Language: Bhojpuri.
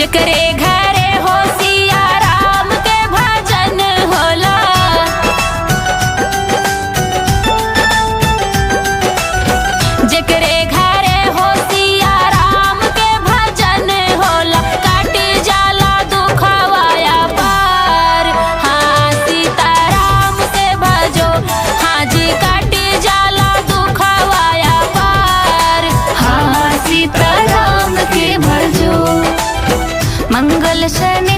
जेकरे घरे हो सिया राम के भजन होला। जेकरे घरे हो सिया राम के भजन होला, काटी जाला दुखवाया पार। हाँ सीताराम के भजो, हाँ जी काटी जाला दुखवाया पार। हाँ सीताराम के भजो। मंगल शनि